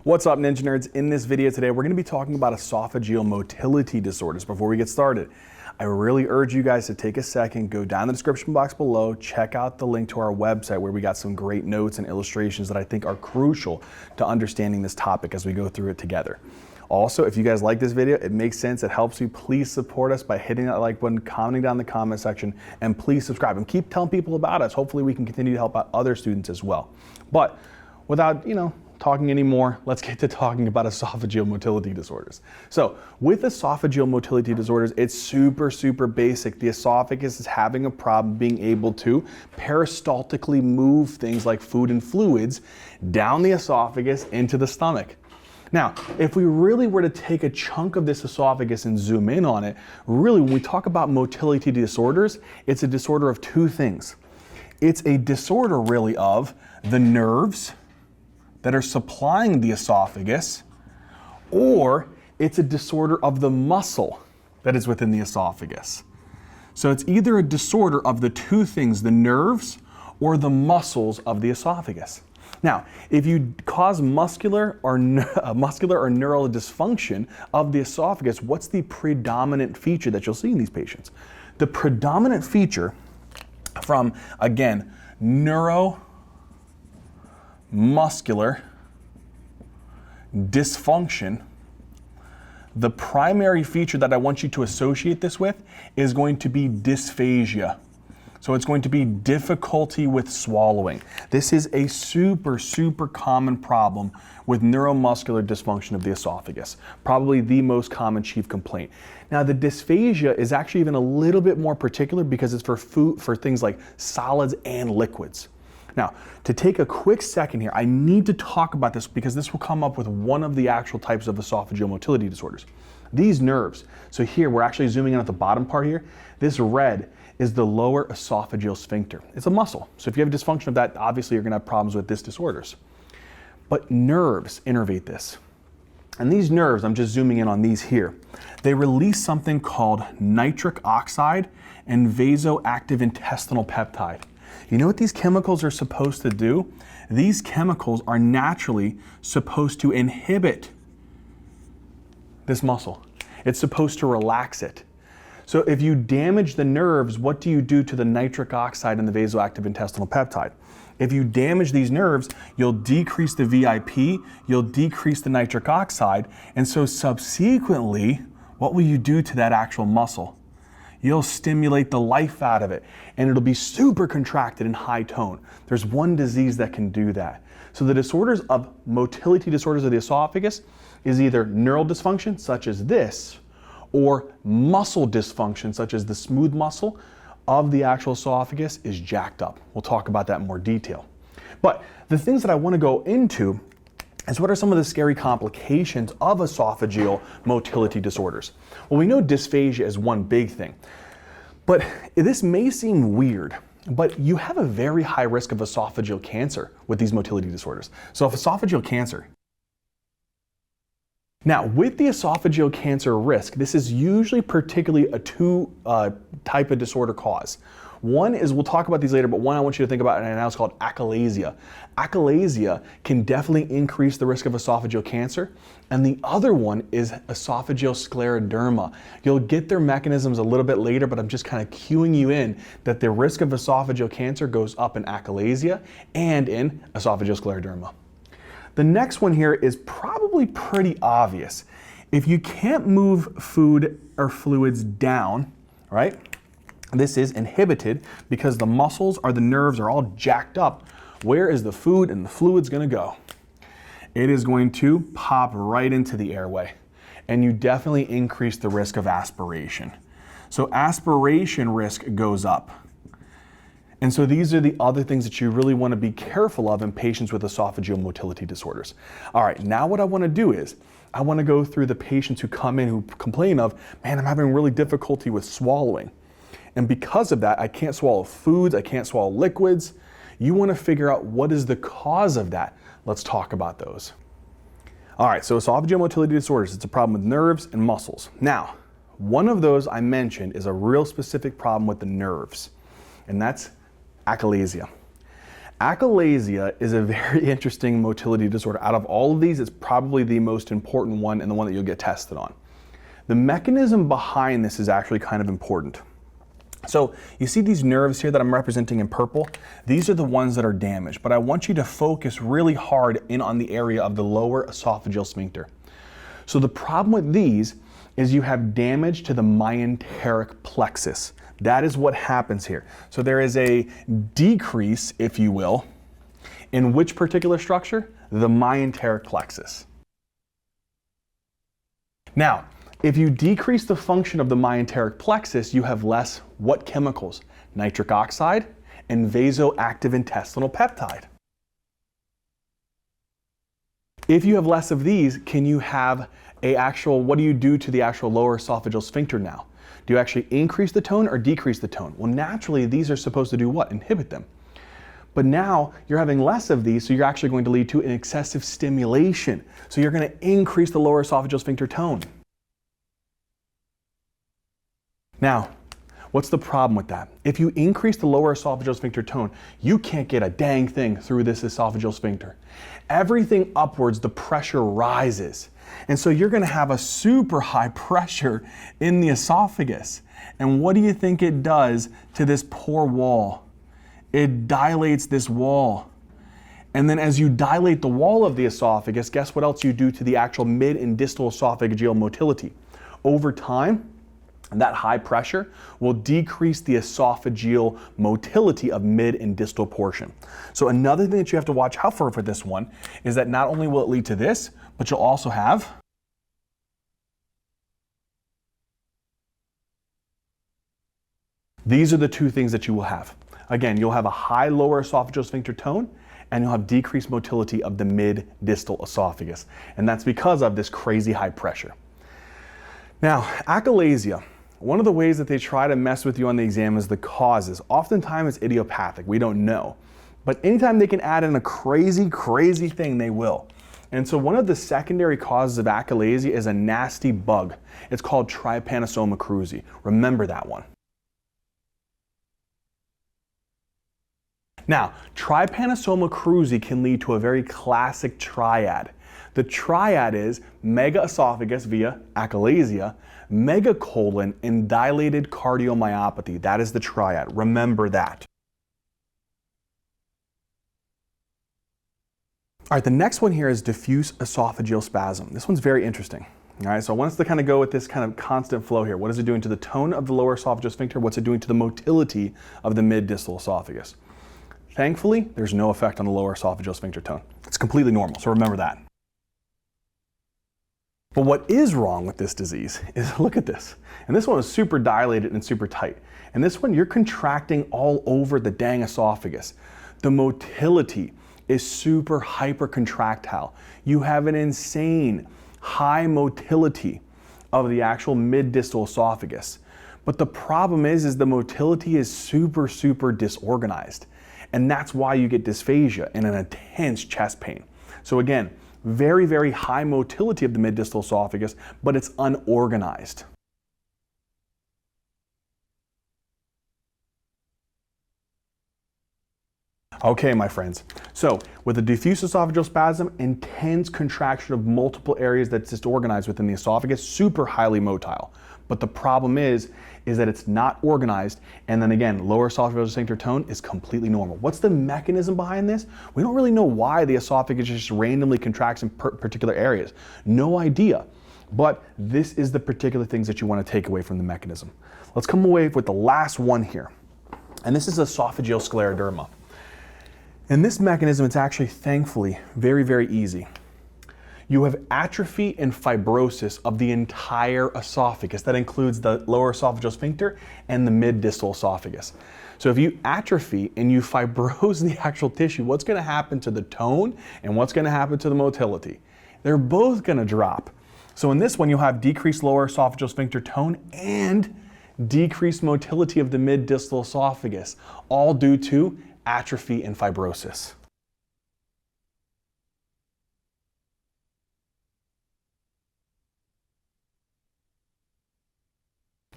What's up, Ninja Nerds? In this video today, we're going to be talking about esophageal motility disorders. Before we get started, I really urge you guys to take a second, go down the description box below, check out the link to our website where we got some great notes and illustrations that I think are crucial to understanding this topic as we go through it together. Also, if you guys like this video, it makes sense, it helps you, please support us by hitting that like button, commenting down in the comment section, and please subscribe and keep telling people about us. Hopefully we can continue to help out other students as well. But without, talking anymore, let's get to talking about esophageal motility disorders. So with esophageal motility disorders, it's super basic. The esophagus is having a problem being able to peristaltically move things like food and fluids down the esophagus into the stomach. Now, if we really were to take a chunk of this esophagus and zoom in on it, really when we talk about motility disorders, it's a disorder of two things. It's a disorder really of the nerves that are supplying the esophagus, or it's a disorder of the muscle that is within the esophagus. So it's either a disorder of the two things, the nerves or the muscles of the esophagus. Now, if you cause muscular or neural dysfunction of the esophagus, what's the predominant feature that you'll see in these patients? The predominant feature from, again, neuromuscular dysfunction, the primary feature that I want you to associate this with is going to be dysphagia. So it's going to be difficulty with swallowing. This is a super common problem with neuromuscular dysfunction of the esophagus. Probably the most common chief complaint. Now the dysphagia is actually even a little bit more particular because it's for things like solids and liquids. Now, to take a quick second here, I need to talk about this because this will come up with one of the actual types of esophageal motility disorders. These nerves, so here we're actually zooming in at the bottom part here, this red is the lower esophageal sphincter. It's a muscle. So if you have a dysfunction of that, obviously you're gonna have problems with this disorders. But nerves innervate this. And these nerves, I'm just zooming in on these here, they release something called nitric oxide and vasoactive intestinal peptide. You know what these chemicals are supposed to do? These chemicals are naturally supposed to inhibit this muscle. It's supposed to relax it. So if you damage the nerves, what do you do to the nitric oxide and the vasoactive intestinal peptide? If you damage these nerves, you'll decrease the VIP, you'll decrease the nitric oxide, and so subsequently, what will you do to that actual muscle? You'll stimulate the life out of it, and it'll be super contracted and high tone. There's one disease that can do that. So the disorders of motility disorders of the esophagus is either neural dysfunction, such as this, or muscle dysfunction, such as the smooth muscle of the actual esophagus is jacked up. We'll talk about that in more detail. But the things that I want to go into is what are some of the scary complications of esophageal motility disorders? Well, we know dysphagia is one big thing, but this may seem weird, but you have a very high risk of esophageal cancer with these motility disorders. So if esophageal cancer, now with the esophageal cancer risk, this is usually particularly a two type of disorder cause. One is, we'll talk about these later, but one I want you to think about right now is called achalasia. Achalasia can definitely increase the risk of esophageal cancer. And the other one is esophageal scleroderma. You'll get their mechanisms a little bit later, but I'm just kind of cueing you in that the risk of esophageal cancer goes up in achalasia and in esophageal scleroderma. The next one here is probably pretty obvious. If you can't move food or fluids down, right? This is inhibited because the muscles or the nerves are all jacked up. Where is the food and the fluids going to go? It is going to pop right into the airway, and you definitely increase the risk of aspiration. So aspiration risk goes up. And so these are the other things that you really want to be careful of in patients with esophageal motility disorders. All right, now what I want to do is I want to go through the patients who come in who complain of, man, I'm having really difficulty with swallowing. And because of that, I can't swallow foods, I can't swallow liquids. You want to figure out what is the cause of that. Let's talk about those. All right, so esophageal motility disorders, it's a problem with nerves and muscles. Now, one of those I mentioned is a real specific problem with the nerves, and that's achalasia. Achalasia is a very interesting motility disorder. Out of all of these, it's probably the most important one and the one that you'll get tested on. The mechanism behind this is actually kind of important. So you see these nerves here that I'm representing in purple? These are the ones that are damaged, but I want you to focus really hard in on the area of the lower esophageal sphincter. So the problem with these is you have damage to the myenteric plexus. That is what happens here. So there is a decrease, if you will, in which particular structure? The myenteric plexus. Now, if you decrease the function of the myenteric plexus, you have less what chemicals? Nitric oxide and vasoactive intestinal peptide. If you have less of these, can you have what do you do to the actual lower esophageal sphincter now? Do you actually increase the tone or decrease the tone? Well, naturally, these are supposed to do what? Inhibit them. But now you're having less of these, so you're actually going to lead to an excessive stimulation. So you're going to increase the lower esophageal sphincter tone. Now, what's the problem with that? If you increase the lower esophageal sphincter tone, you can't get a dang thing through this esophageal sphincter. Everything upwards, the pressure rises. And so you're going to have a super high pressure in the esophagus. And what do you think it does to this poor wall? It dilates this wall. And then as you dilate the wall of the esophagus, guess what else you do to the actual mid and distal esophageal motility? Over time, that high pressure will decrease the esophageal motility of mid and distal portion. So another thing that you have to watch out for this one is that not only will it lead to this, but you'll also have these are the two things that you will have. Again, you'll have a high lower esophageal sphincter tone and you'll have decreased motility of the mid-distal esophagus. And that's because of this crazy high pressure. Now, achalasia. One of the ways that they try to mess with you on the exam is the causes. Oftentimes it's idiopathic, we don't know. But anytime they can add in a crazy, crazy thing, they will. And so one of the secondary causes of achalasia is a nasty bug. It's called Trypanosoma cruzi. Remember that one. Now, Trypanosoma cruzi can lead to a very classic triad. The triad is megaesophagus via achalasia, megacolon, and dilated cardiomyopathy. That is the triad. Remember that. All right, the next one here is diffuse esophageal spasm. This one's very interesting. All right, so I want us to kind of go with this kind of constant flow here. What is it doing to the tone of the lower esophageal sphincter? What's it doing to the motility of the mid-distal esophagus? Thankfully, there's no effect on the lower esophageal sphincter tone. It's completely normal, so remember that. But what is wrong with this disease is, look at this. And this one is super dilated and super tight. And this one, you're contracting all over the dang esophagus. The motility is super hypercontractile. You have an insane high motility of the actual mid-distal esophagus. But the problem is the motility is super, super disorganized. And that's why you get dysphagia and an intense chest pain. So again, very, very high motility of the mid-distal esophagus, but it's unorganized. Okay, my friends. So with a diffuse esophageal spasm, intense contraction of multiple areas that's disorganized within the esophagus, super highly motile. But the problem is that it's not organized, and then again, lower esophageal sphincter tone is completely normal. What's the mechanism behind this? We don't really know why the esophagus just randomly contracts in particular areas. No idea. But this is the particular things that you want to take away from the mechanism. Let's come away with the last one here. And this is esophageal scleroderma. In this mechanism, it's actually, thankfully, very, very easy. You have atrophy and fibrosis of the entire esophagus. That includes the lower esophageal sphincter and the mid-distal esophagus. So if you atrophy and you fibrose the actual tissue, what's going to happen to the tone and what's going to happen to the motility? They're both going to drop. So in this one, you'll have decreased lower esophageal sphincter tone and decreased motility of the mid-distal esophagus, all due to atrophy and fibrosis.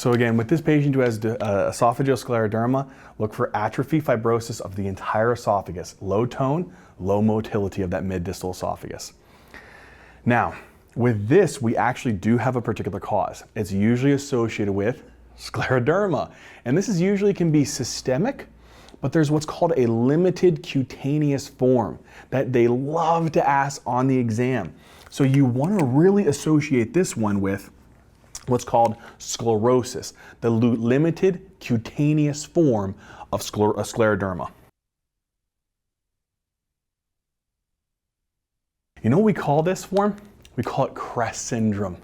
So again, with this patient who has esophageal scleroderma, look for atrophy fibrosis of the entire esophagus, low tone, low motility of that mid-distal esophagus. Now, with this, we actually do have a particular cause. It's usually associated with scleroderma. And this is usually can be systemic, but there's what's called a limited cutaneous form that they love to ask on the exam. So you want to really associate this one with what's called sclerosis, the limited cutaneous form of scleroderma. You know what we call this form? We call it Crest syndrome.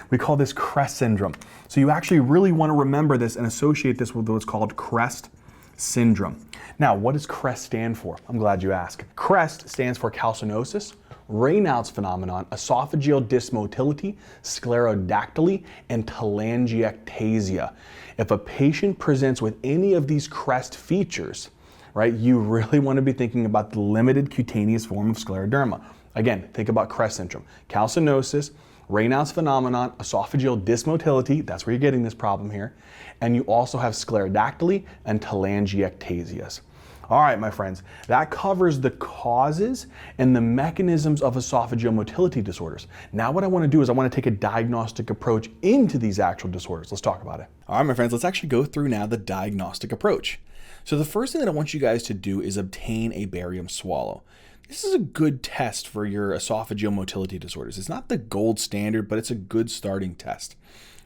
We call this Crest syndrome. So you actually really want to remember this and associate this with what's called Crest syndrome. Now, what does Crest stand for? I'm glad you asked. Crest stands for calcinosis, Raynaud's phenomenon, esophageal dysmotility, sclerodactyly, and telangiectasia. If a patient presents with any of these Crest features, right, you really want to be thinking about the limited cutaneous form of scleroderma. Again, think about Crest syndrome, calcinosis, Raynaud's phenomenon, esophageal dysmotility, that's where you're getting this problem here, and you also have sclerodactyly and telangiectasias. All right, my friends, that covers the causes and the mechanisms of esophageal motility disorders. Now what I want to do is I want to take a diagnostic approach into these actual disorders. Let's talk about it. All right, my friends, let's actually go through now the diagnostic approach. So the first thing that I want you guys to do is obtain a barium swallow. This is a good test for your esophageal motility disorders. It's not the gold standard, but it's a good starting test.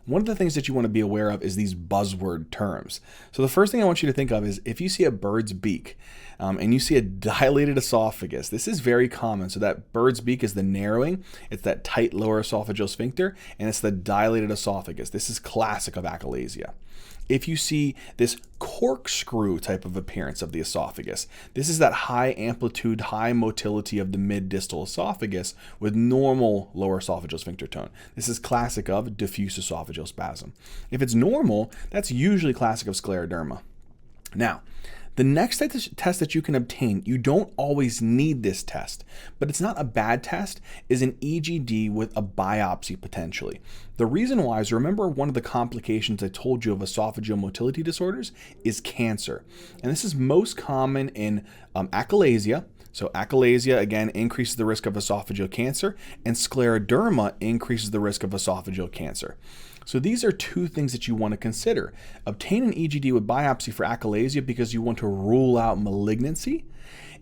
One of the things that you want to be aware of is these buzzword terms. So the first thing I want you to think of is if you see a bird's beak and you see a dilated esophagus, this is very common. So that bird's beak is the narrowing, it's that tight lower esophageal sphincter, and it's the dilated esophagus. This is classic of achalasia. If you see this corkscrew type of appearance of the esophagus, this is that high amplitude, high motility of the mid-distal esophagus with normal lower esophageal sphincter tone. This is classic of diffuse esophageal spasm. If it's normal, that's usually classic of scleroderma. Now, the next test that you can obtain, you don't always need this test, but it's not a bad test, is an EGD with a biopsy potentially. The reason why is, remember, one of the complications I told you of esophageal motility disorders is cancer. And this is most common in achalasia. So achalasia, again, increases the risk of esophageal cancer, and scleroderma increases the risk of esophageal cancer. So these are two things that you want to consider. Obtain an EGD with biopsy for achalasia because you want to rule out malignancy.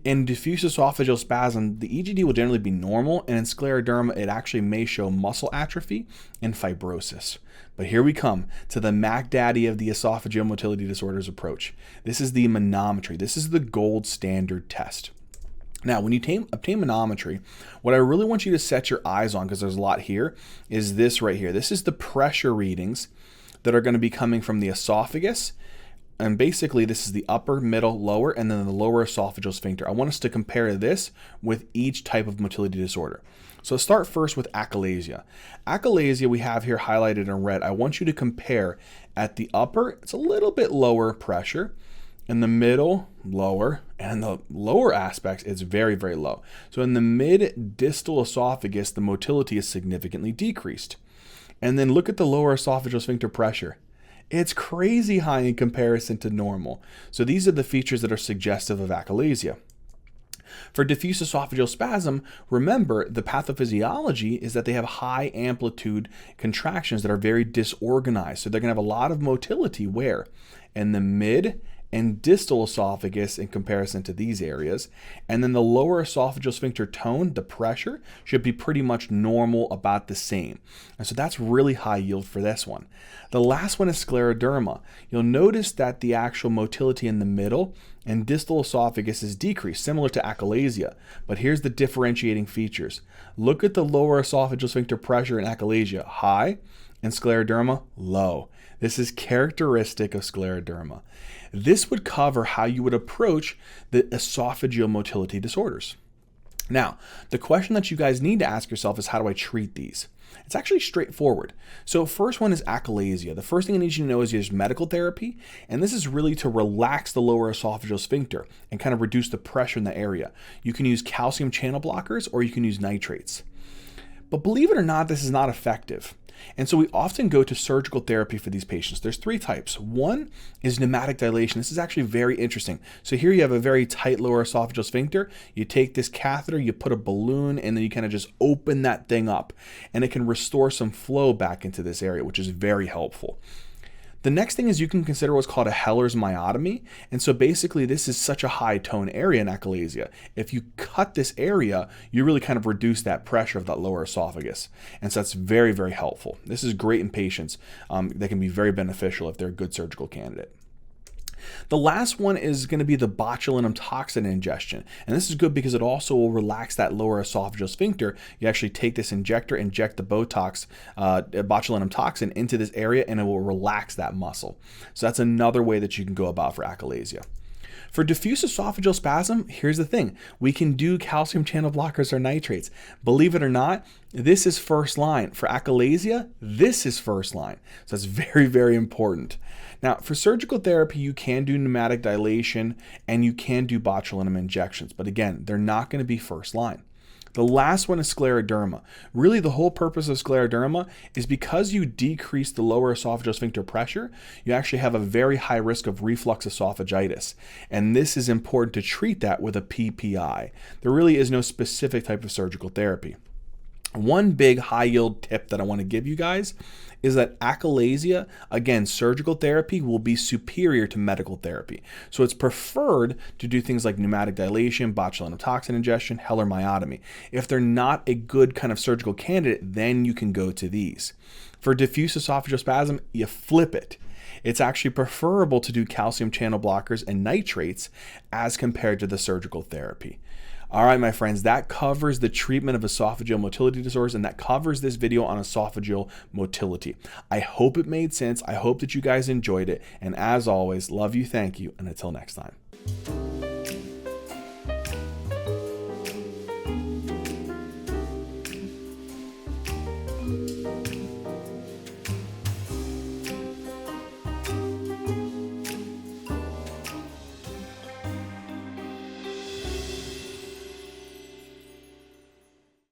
In diffuse esophageal spasm, the EGD will generally be normal, and in scleroderma, it actually may show muscle atrophy and fibrosis. But here we come to the Mac Daddy of the esophageal motility disorders approach. This is the manometry. This is the gold standard test. Now, when you obtain manometry, what I really want you to set your eyes on, because there's a lot here, is this right here. This is the pressure readings that are going to be coming from the esophagus. And basically, this is the upper, middle, lower, and then the lower esophageal sphincter. I want us to compare this with each type of motility disorder. So start first with achalasia. Achalasia we have here highlighted in red. I want you to compare at the upper, it's a little bit lower pressure. In the middle, lower, and in the lower aspects, it's very, very low. So in the mid-distal esophagus, the motility is significantly decreased. And then look at the lower esophageal sphincter pressure. It's crazy high in comparison to normal. So these are the features that are suggestive of achalasia. For diffuse esophageal spasm, remember the pathophysiology is that they have high amplitude contractions that are very disorganized. So they're going to have a lot of motility where? In the mid and distal esophagus in comparison to these areas. And then the lower esophageal sphincter tone, the pressure, should be pretty much normal, about the same. And so that's really high yield for this one. The last one is scleroderma. You'll notice that the actual motility in the middle and distal esophagus is decreased, similar to achalasia. But here's the differentiating features. Look at the lower esophageal sphincter pressure in achalasia, high, and scleroderma, low. This is characteristic of scleroderma. This would cover how you would approach the esophageal motility disorders. Now, the question that you guys need to ask yourself is, how do I treat these? It's actually straightforward. So first one is achalasia. The first thing I need you to know is there's medical therapy, and this is really to relax the lower esophageal sphincter and kind of reduce the pressure in the area. You can use calcium channel blockers or you can use nitrates. But believe it or not, this is not effective. And so we often go to surgical therapy for these patients. There's three types. One is pneumatic dilation. This is actually very interesting. So here you have a very tight lower esophageal sphincter. You take this catheter, you put a balloon, and then you kind of just open that thing up. And it can restore some flow back into this area, which is very helpful. The next thing is you can consider what's called a Heller's myotomy. And so basically this is such a high tone area in achalasia. If you cut this area, you really kind of reduce that pressure of that lower esophagus. And so that's very, very helpful. This is great in patients that can be very beneficial if they're a good surgical candidate. The last one is going to be the botulinum toxin ingestion. And this is good because it also will relax that lower esophageal sphincter. You actually take this injector, inject the botulinum toxin into this area, and it will relax that muscle. So that's another way that you can go about for achalasia. For diffuse esophageal spasm, here's the thing. We can do calcium channel blockers or nitrates. Believe it or not, this is first line. For achalasia, this is first line. So that's very, very important. Now, for surgical therapy, you can do pneumatic dilation and you can do botulinum injections. But again, they're not going to be first line. The last one is scleroderma. Really, the whole purpose of scleroderma is because you decrease the lower esophageal sphincter pressure, you actually have a very high risk of reflux esophagitis. And this is important to treat that with a PPI. There really is no specific type of surgical therapy. One big high yield tip that I want to give you guys is that achalasia, again, surgical therapy will be superior to medical therapy. So it's preferred to do things like pneumatic dilation, botulinum toxin ingestion, Heller myotomy. If they're not a good kind of surgical candidate, then you can go to these. For diffuse esophageal spasm, you flip it. It's actually preferable to do calcium channel blockers and nitrates as compared to the surgical therapy. All right, my friends, that covers the treatment of esophageal motility disorders, and that covers this video on esophageal motility. I hope it made sense. I hope that you guys enjoyed it. And as always, love you, thank you, and until next time.